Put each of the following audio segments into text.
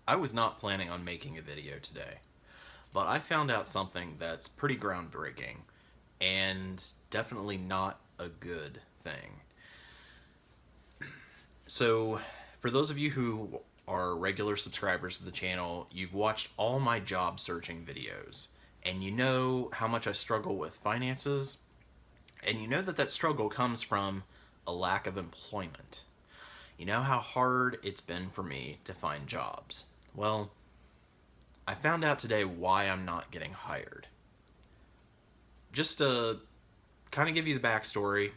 I was not planning on making a video today, but I found out something that's pretty groundbreaking and definitely not a good thing. So, for those of you who are regular subscribers to the channel, you've watched all my job searching videos, and you know how much I struggle with finances, and you know that that struggle comes from a lack of employment. You know how hard it's been for me to find jobs. Well, I found out today why I'm not getting hired. Just to kind of give you the backstory,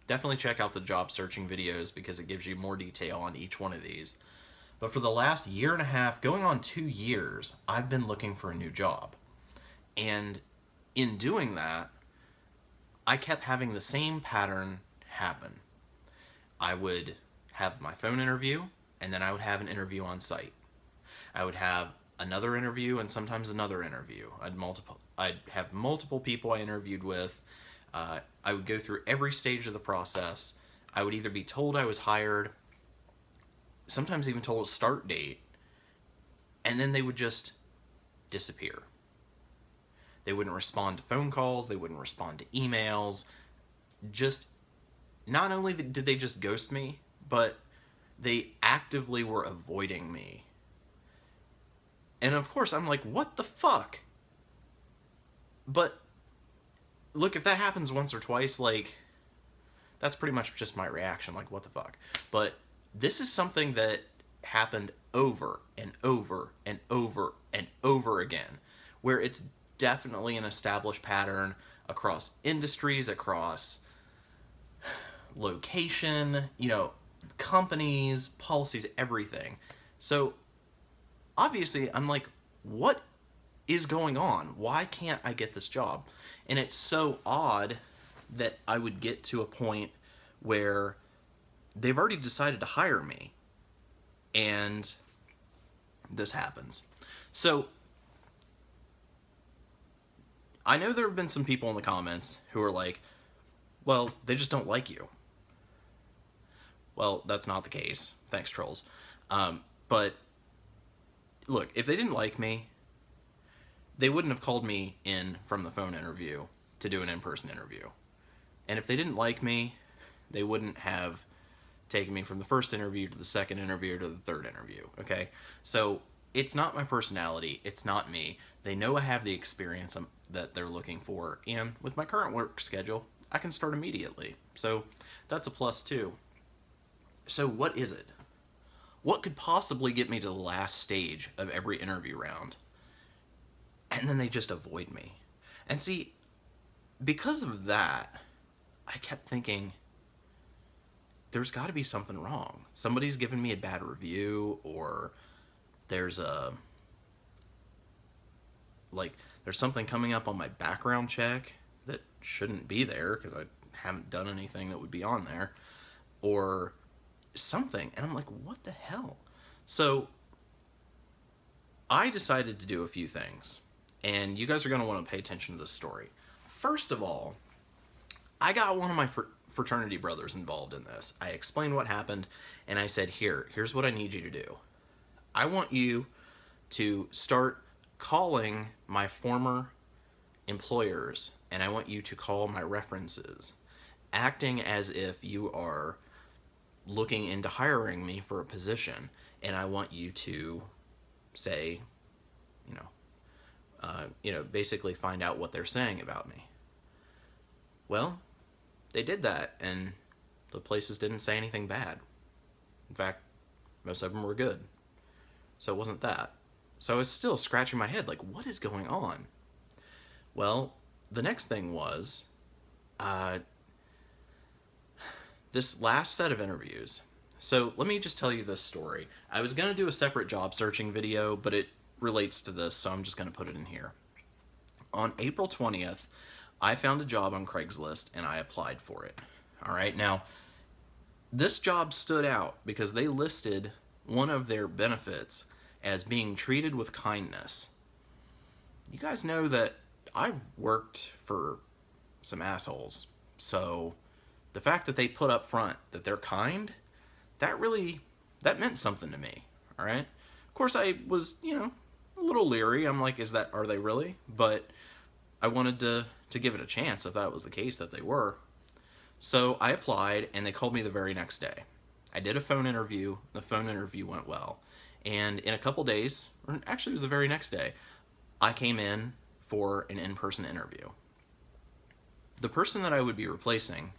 definitely check out the job searching videos because it gives you more detail on each one of these. But for the last year and a half, going on 2 years, I've been looking for a new job. And in doing that, I kept having the same pattern happen. I would have my phone interview, and then I would have an interview on site. I would have another interview and sometimes another interview. I'd have multiple people I interviewed with. I would go through every stage of the process. I would either be told I was hired, sometimes even told a start date, and then they would just disappear. They wouldn't respond to phone calls, they wouldn't respond to emails. Just not only did they just ghost me, but they actively were avoiding me. And of course, I'm like, what the fuck? But look, if that happens once or twice, like, that's pretty much just my reaction, like, what the fuck? But this is something that happened over and over and over and over again, where it's definitely an established pattern across industries, across location, companies, policies, everything. So obviously, I'm like, what is going on? Why can't I get this job? And it's so odd that I would get to a point where they've already decided to hire me and this happens. So I know there have been some people in the comments who are like, well, they just don't like you. Well, that's not the case. Thanks, trolls. But look, if they didn't like me, they wouldn't have called me in from the phone interview to do an in-person interview. And if they didn't like me, they wouldn't have taken me from the first interview to the second interview to the third interview, okay? So it's not my personality, it's not me. They know I have the experience that they're looking for, and with my current work schedule, I can start immediately. So that's a plus too. So what is it? What could possibly get me to the last stage of every interview round? And then they just avoid me. And see, because of that, I kept thinking, there's got to be something wrong. Somebody's given me a bad review, or there's there's something coming up on my background check that shouldn't be there because I haven't done anything that would be on there, or something. And I'm like, what the hell? So I decided to do a few things, and you guys are going to want to pay attention to this story. First of all, I got one of my fraternity brothers involved in this. I explained what happened, and I said, here's what I need you to do. I want you to start calling my former employers, and I want you to call my references, acting as if you are looking into hiring me for a position, and I want you to say, basically find out what they're saying about me. Well, they did that, and the places didn't say anything bad. In fact, most of them were good. So it wasn't that. So I was still scratching my head, like, what is going on? Well, the next thing was this last set of interviews. So let me just tell you this story. I was going to do a separate job searching video, but it relates to this, so I'm just going to put it in here. On April 20th, I found a job on Craigslist and I applied for it. All right, now, this job stood out because they listed one of their benefits as being treated with kindness. You guys know that I've worked for some assholes, so the fact that they put up front that they're kind, that meant something to me, all right? Of course, I was, a little leery. I'm like, are they really? But I wanted to give it a chance if that was the case that they were. So I applied, and they called me the very next day. I did a phone interview. The phone interview went well. And in a couple days, or actually it was the very next day, I came in for an in-person interview. The person that I would be replacing,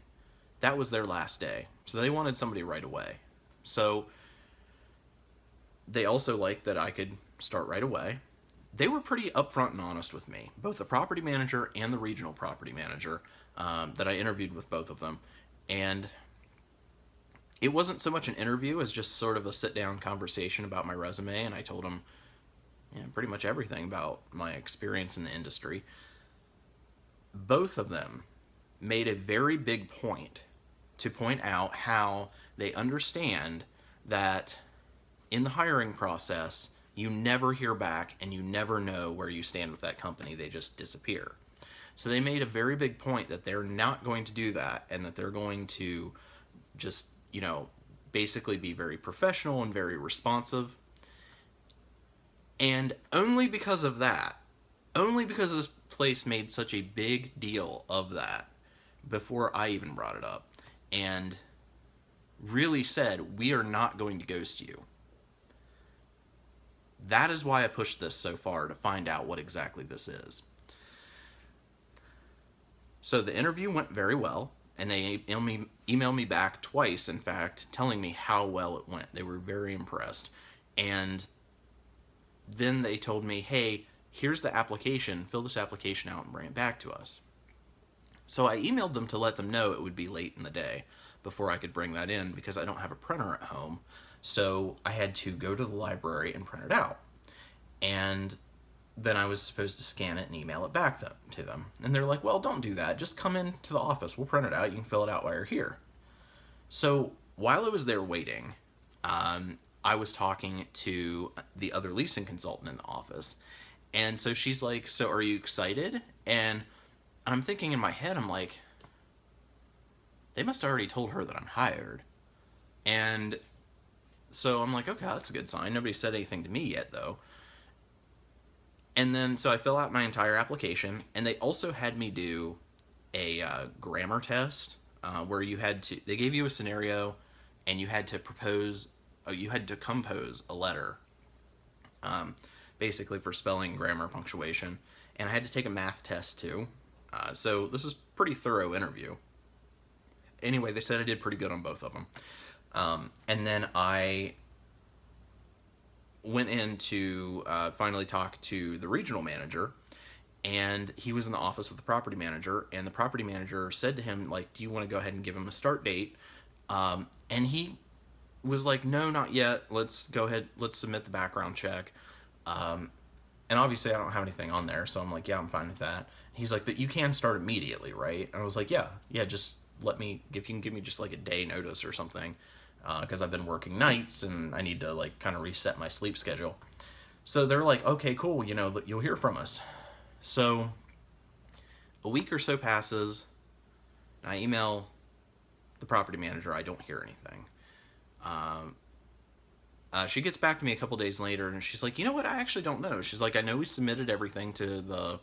that was their last day. So they wanted somebody right away. So they also liked that I could start right away. They were pretty upfront and honest with me, both the property manager and the regional property manager that I interviewed with both of them. And it wasn't so much an interview as just sort of a sit-down conversation about my resume, and I told them pretty much everything about my experience in the industry. Both of them made a very big point to point out how they understand that in the hiring process, you never hear back and you never know where you stand with that company. They just disappear. So they made a very big point that they're not going to do that, and that they're going to just, basically be very professional and very responsive. And only because of that, only because this place made such a big deal of that before I even brought it up, and really said, we are not going to ghost you. That is why I pushed this so far, to find out what exactly this is. So the interview went very well, and they emailed me back twice, in fact, telling me how well it went. They were very impressed. And then they told me, hey, here's the application, fill this application out and bring it back to us. So I emailed them to let them know it would be late in the day before I could bring that in, because I don't have a printer at home. So I had to go to the library and print it out. And then I was supposed to scan it and email it back to them. And they're like, well, don't do that. Just come into the office. We'll print it out. You can fill it out while you're here. So while I was there waiting, I was talking to the other leasing consultant in the office. And so she's like, so are you excited? And I'm thinking in my head, I'm like, they must have already told her that I'm hired. And so I'm like, okay, that's a good sign. Nobody said anything to me yet, though. And then, so I fill out my entire application, and they also had me do a grammar test where they gave you a scenario, and you had to compose a letter, basically for spelling, grammar, punctuation, and I had to take a math test too. So this is pretty thorough interview. Anyway, they said I did pretty good on both of them. And then I went in to finally talk to the regional manager, and he was in the office with the property manager, and the property manager said to him, like, do you want to go ahead and give him a start date? And he was like, no, not yet. Let's go ahead. Let's submit the background check. And obviously I don't have anything on there, so I'm like, yeah, I'm fine with that. He's like, but you can start immediately, right? And I was like, yeah, just if you can give me just like a day notice or something, because I've been working nights and I need to like kind of reset my sleep schedule. So they're like, okay, cool, you'll hear from us. So a week or so passes, and I email the property manager. I don't hear anything. She gets back to me a couple days later, and she's like, you know what, I actually don't know. She's like, I know we submitted everything to the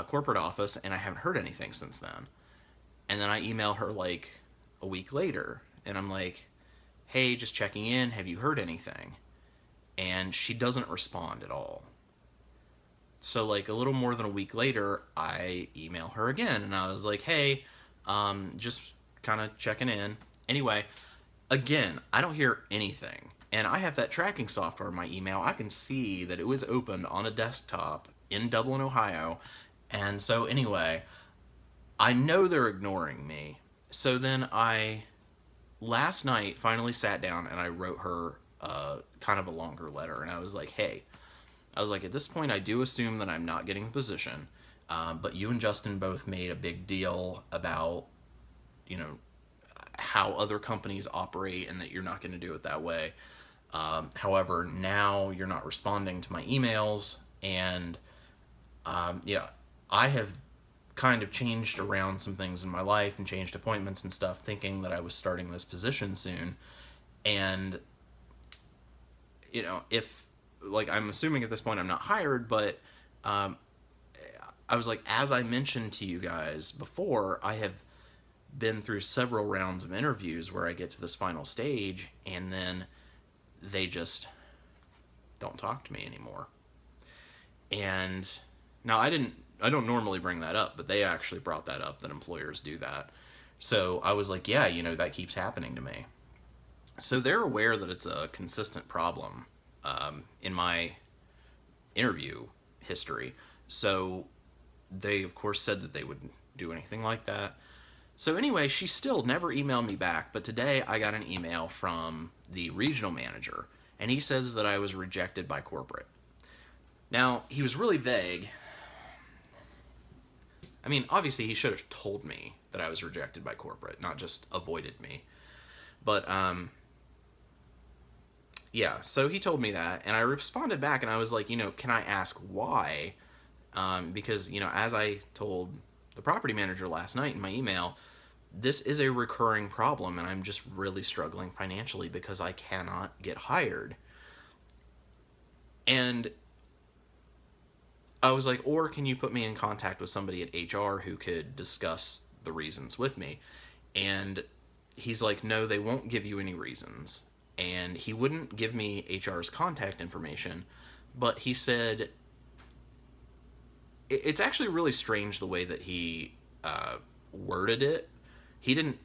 corporate office, and I haven't heard anything since then. And then I email her like a week later, and I'm like, hey, just checking in, have you heard anything? And she doesn't respond at all. So like a little more than a week later, I email her again, and I was like, hey, just kind of checking in. Anyway, again, I don't hear anything. And I have that tracking software in my email. I can see that it was opened on a desktop in Dublin, Ohio. And so anyway, I know they're ignoring me. So then I, last night, finally sat down and I wrote her kind of a longer letter. And I was like, hey, at this point, I do assume that I'm not getting the position. But you and Justin both made a big deal about, how other companies operate and that you're not going to do it that way. However, now you're not responding to my emails, and I have kind of changed around some things in my life and changed appointments and stuff, thinking that I was starting this position soon. And if like, I'm assuming at this point I'm not hired, but um, I was like, as I mentioned to you guys before, I have been through several rounds of interviews where I get to this final stage and then they just don't talk to me anymore. And now I don't normally bring that up, but they actually brought that up, that employers do that. So I was like, yeah, that keeps happening to me. So they're aware that it's a consistent problem in my interview history. So they, of course, said that they wouldn't do anything like that. So anyway, she still never emailed me back, but today I got an email from the regional manager, and he says that I was rejected by corporate. Now, he was really vague. I mean, obviously he should have told me that I was rejected by corporate, not just avoided me. But yeah, so he told me that, and I responded back, and I was like, can I ask why? Because, as I told the property manager last night in my email, this is a recurring problem, and I'm just really struggling financially because I cannot get hired. And I was like, or can you put me in contact with somebody at HR who could discuss the reasons with me? And he's like, no, they won't give you any reasons. And he wouldn't give me HR's contact information, but he said, it's actually really strange the way that he worded it. He didn't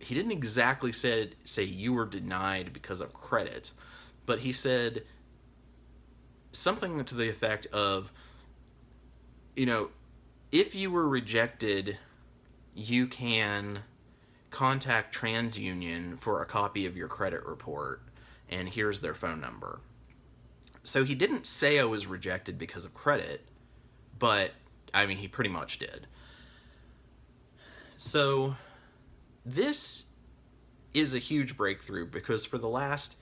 exactly say you were denied because of credit, but he said something to the effect of, if you were rejected, you can contact TransUnion for a copy of your credit report, and here's their phone number. So he didn't say I was rejected because of credit, but I mean, he pretty much did. So this is a huge breakthrough because for the last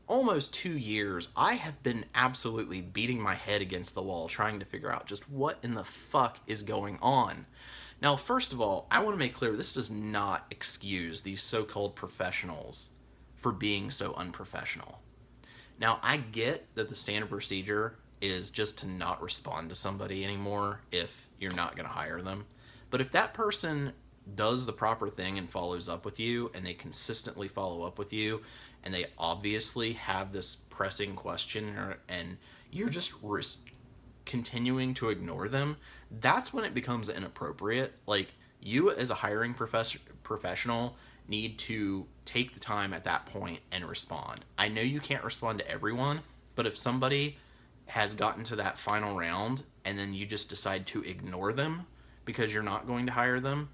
almost 2 years, I have been absolutely beating my head against the wall trying to figure out just what in the fuck is going on. Now, first of all, I want to make clear this does not excuse these so-called professionals for being so unprofessional. Now, I get that the standard procedure is just to not respond to somebody anymore if you're not going to hire them. But if that person does the proper thing and follows up with you, and they consistently follow up with you, and they obviously have this pressing question, and you're just continuing to ignore them, that's when it becomes inappropriate. Like, you as a hiring professional need to take the time at that point and respond. I know you can't respond to everyone, but if somebody has gotten to that final round and then you just decide to ignore them because you're not going to hire them,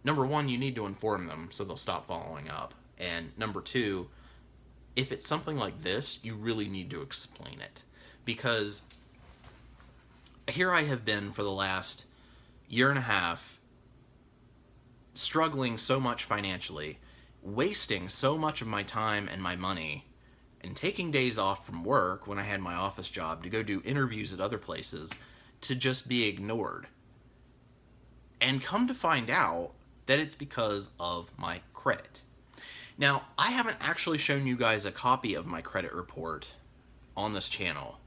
number one, you need to inform them so they'll stop following up. And number two, if it's something like this, you really need to explain it. Because here I have been for the last year and a half, struggling so much financially, wasting so much of my time and my money, and taking days off from work when I had my office job to go do interviews at other places to just be ignored. And come to find out that it's because of my credit. Now, I haven't actually shown you guys a copy of my credit report on this channel,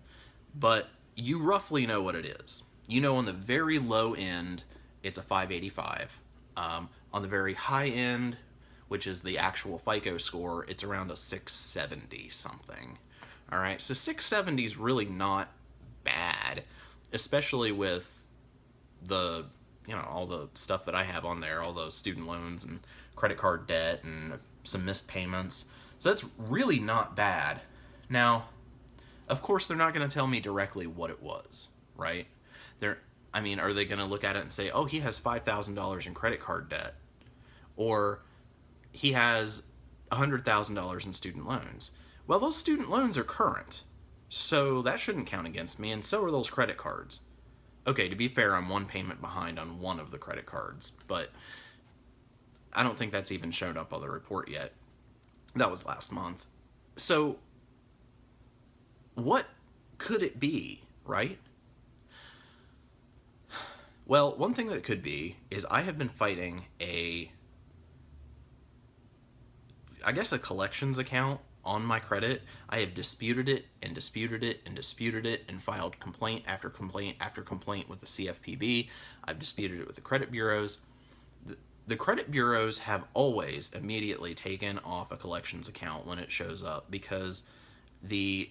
but you roughly know what it is. You know, on the very low end, it's a 585. On the very high end, which is the actual FICO score, it's around a 670 something. All right, so 670 is really not bad, especially with the, all the stuff that I have on there, all those student loans and credit card debt and some missed payments. So that's really not bad. Now, of course, they're not going to tell me directly what it was, right? Are they going to look at it and say, oh, he has $5,000 in credit card debt, or he has $100,000 in student loans? Well, those student loans are current, so that shouldn't count against me, and so are those credit cards. Okay, to be fair, I'm one payment behind on one of the credit cards, but I don't think that's even shown up on the report yet. That was last month. So, what could it be, right? Well, one thing that it could be is I have been fighting a collections account on my credit, I have disputed it and disputed it and disputed it and filed complaint after complaint after complaint with the CFPB. I've disputed it with the credit bureaus. The credit bureaus have always immediately taken off a collections account when it shows up, because the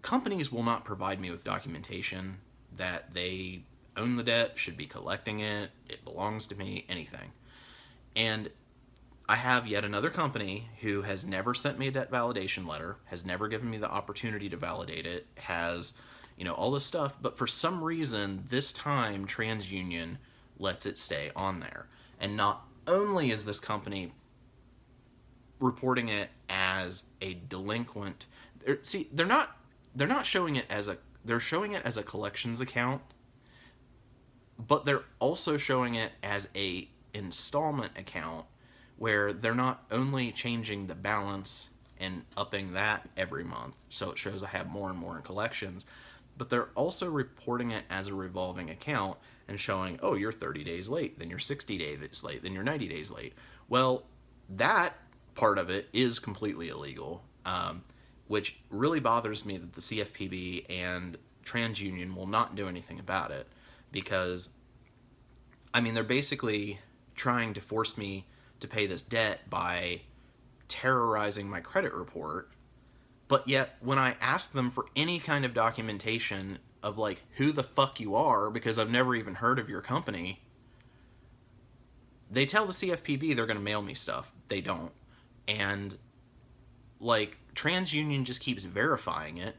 companies will not provide me with documentation that they own the debt, should be collecting it, it belongs to me, anything. And I have yet another company who has never sent me a debt validation letter, has never given me the opportunity to validate it, has, all this stuff, but for some reason, this time TransUnion lets it stay on there. And not only is this company reporting it as a delinquent, they're not showing it as they're showing it as a collections account, but they're also showing it as a installment account, where they're not only changing the balance and upping that every month, so it shows I have more and more in collections, but they're also reporting it as a revolving account and showing, oh, you're 30 days late, then you're 60 days late, then you're 90 days late. Well, that part of it is completely illegal, which really bothers me that the CFPB and TransUnion will not do anything about it, because, they're basically trying to force me to pay this debt by terrorizing my credit report. But yet, when I ask them for any kind of documentation of, like, who the fuck you are, because I've never even heard of your company, they tell the CFPB they're going to mail me stuff. They don't. And, like, TransUnion just keeps verifying it,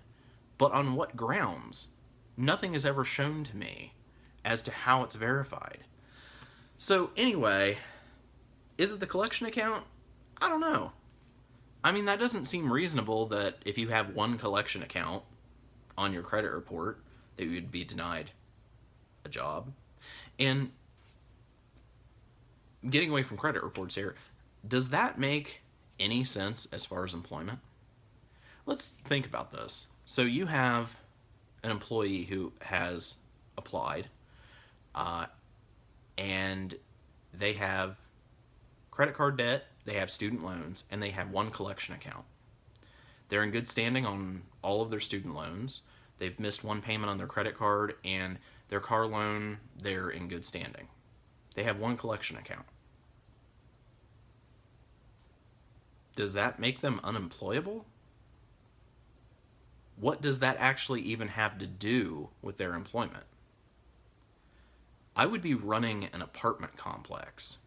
but on what grounds? Nothing is ever shown to me as to how it's verified. So, anyway, is it the collection account? I don't know. That doesn't seem reasonable that if you have one collection account on your credit report, that you would be denied a job. And getting away from credit reports here, does that make any sense as far as employment? Let's think about this. So you have an employee who has applied, and they have credit card debt, they have student loans, and they have one collection account. They're in good standing on all of their student loans. They've missed one payment on their credit card, and their car loan, they're in good standing. They have one collection account. Does that make them unemployable? What does that actually even have to do with their employment? I would be running an apartment complex.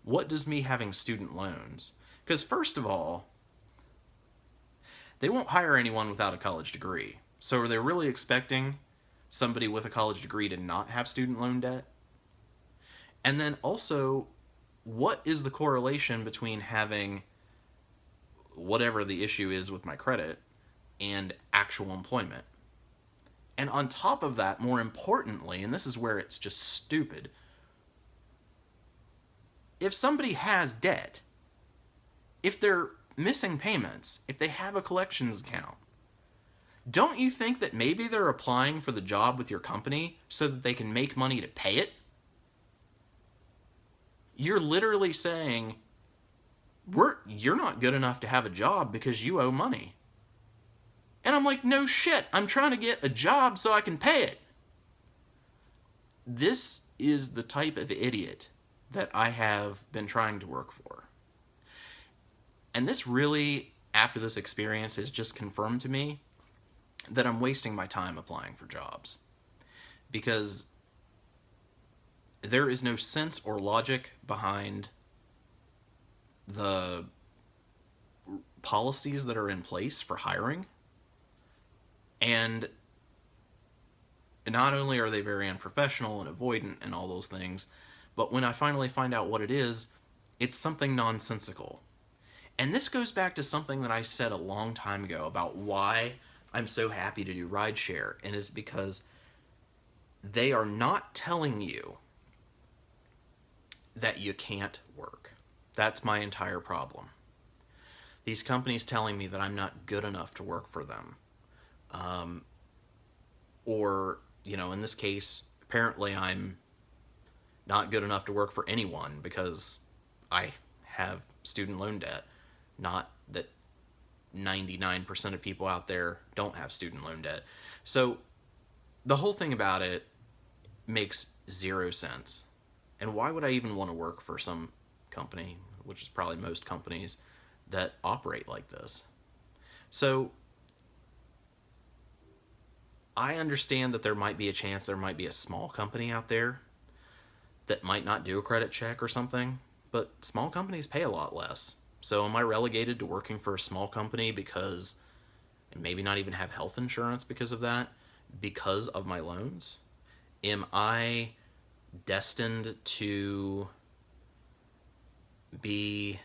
What does me having student loans? Because first of all, they won't hire anyone without a college degree. So are they really expecting somebody with a college degree to not have student loan debt? And then also, what is the correlation between having whatever the issue is with my credit and actual employment? And on top of that, more importantly, and this is where it's just stupid, if somebody has debt, if they're missing payments, if they have a collections account, don't you think that maybe they're applying for the job with your company so that they can make money to pay it? You're literally saying, you're not good enough to have a job because you owe money. And I'm like, no shit, I'm trying to get a job so I can pay it. This is the type of idiot that I have been trying to work for. And this really, after this experience, has just confirmed to me that I'm wasting my time applying for jobs. Because there is no sense or logic behind the policies that are in place for hiring. And not only are they very unprofessional and avoidant and all those things, but when I finally find out what it is, it's something nonsensical. And this goes back to something that I said a long time ago about why I'm so happy to do rideshare, and it's because they are not telling you that you can't work. That's my entire problem. These companies telling me that I'm not good enough to work for them. Or, in this case, apparently I'm not good enough to work for anyone because I have student loan debt. not that 99% of people out there don't have student loan debt. So the whole thing about it makes zero sense. And why would I even want to work for some company, which is probably most companies, that operate like this? So I understand that there might be a chance there might be a small company out there that might not do a credit check or something, but small companies pay a lot less. So am I relegated to working for a small company because, and maybe not even have health insurance because of that, because of my loans? Am I destined to be,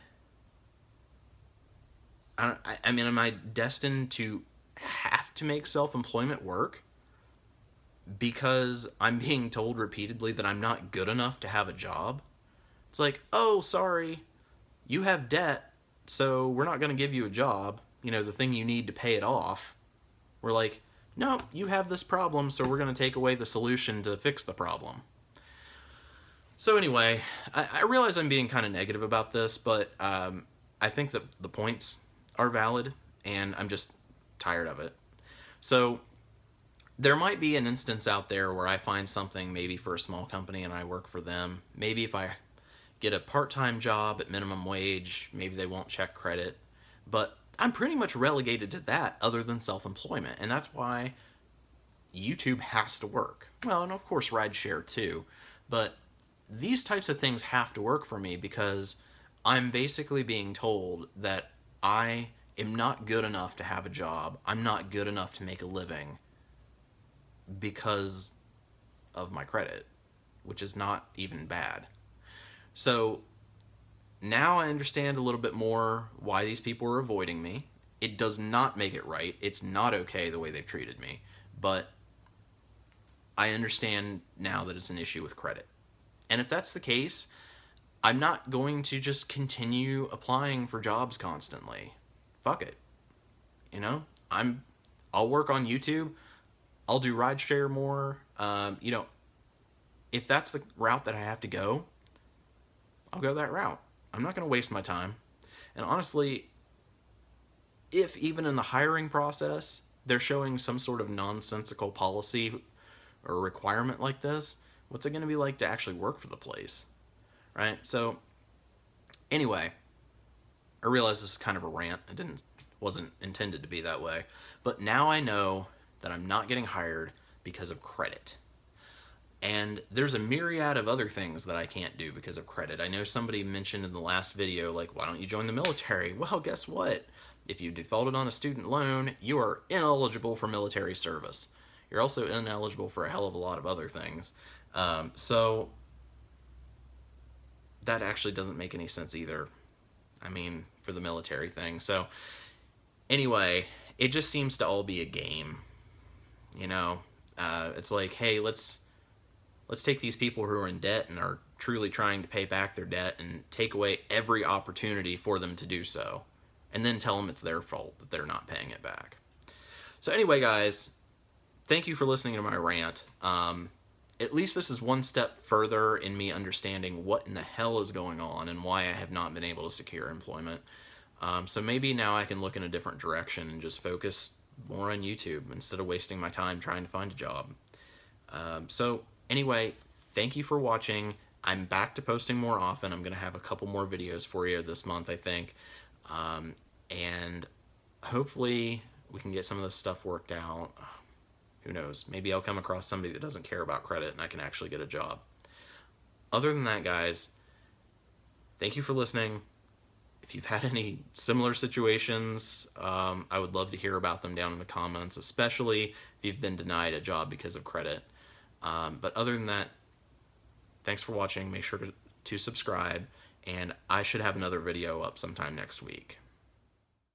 I mean, am I destined to have to make self-employment work because I'm being told repeatedly that I'm not good enough to have a job? It's like, oh, sorry, you have debt, so we're not going to give you a job, the thing you need to pay it off. We're like, no, you have this problem, so we're going to take away the solution to fix the problem. So anyway, I realize I'm being kind of negative about this, but I think that the points are valid, and I'm just tired of it. So there might be an instance out there where I find something maybe for a small company and I work for them. Maybe if I get a part-time job at minimum wage, maybe they won't check credit. But I'm pretty much relegated to that other than self-employment. And that's why YouTube has to work. Well, and of course rideshare too. But these types of things have to work for me because I'm basically being told that I am not good enough to have a job. I'm not good enough to make a living because of my credit, which is not even bad. So now I understand a little bit more why these people are avoiding me. It does not make it right. It's not okay the way they've treated me. But I understand now that it's an issue with credit. And if that's the case, I'm not going to just continue applying for jobs constantly. Fuck it. I'll work on YouTube. I'll do rideshare more. If that's the route that I have to go, I'll go that route. I'm not going to waste my time. And honestly, if even in the hiring process they're showing some sort of nonsensical policy or requirement like this, what's it going to be like to actually work for the place? Right? So anyway, I realize this is kind of a rant. Wasn't intended to be that way. But now I know that I'm not getting hired because of credit. And there's a myriad of other things that I can't do because of credit. I know somebody mentioned in the last video, like, why don't you join the military? Well, guess what? If you defaulted on a student loan, you are ineligible for military service. You're also ineligible for a hell of a lot of other things. So that actually doesn't make any sense either. I mean, for the military thing. So anyway, it just seems to all be a game. It's like, hey, let's take these people who are in debt and are truly trying to pay back their debt and take away every opportunity for them to do so, and then tell them it's their fault that they're not paying it back. So anyway, guys, thank you for listening to my rant. At least this is one step further in me understanding what in the hell is going on and why I have not been able to secure employment. So maybe now I can look in a different direction and just focus more on YouTube instead of wasting my time trying to find a job. So anyway, thank you for watching. I'm back to posting more often. I'm going to have a couple more videos for you this month, I think. And hopefully we can get some of this stuff worked out. Who knows? Maybe I'll come across somebody that doesn't care about credit and I can actually get a job. Other than that, guys, thank you for listening. If you've had any similar situations, I would love to hear about them down in the comments, especially if you've been denied a job because of credit. But other than that, thanks for watching. Make sure to subscribe, and I should have another video up sometime next week.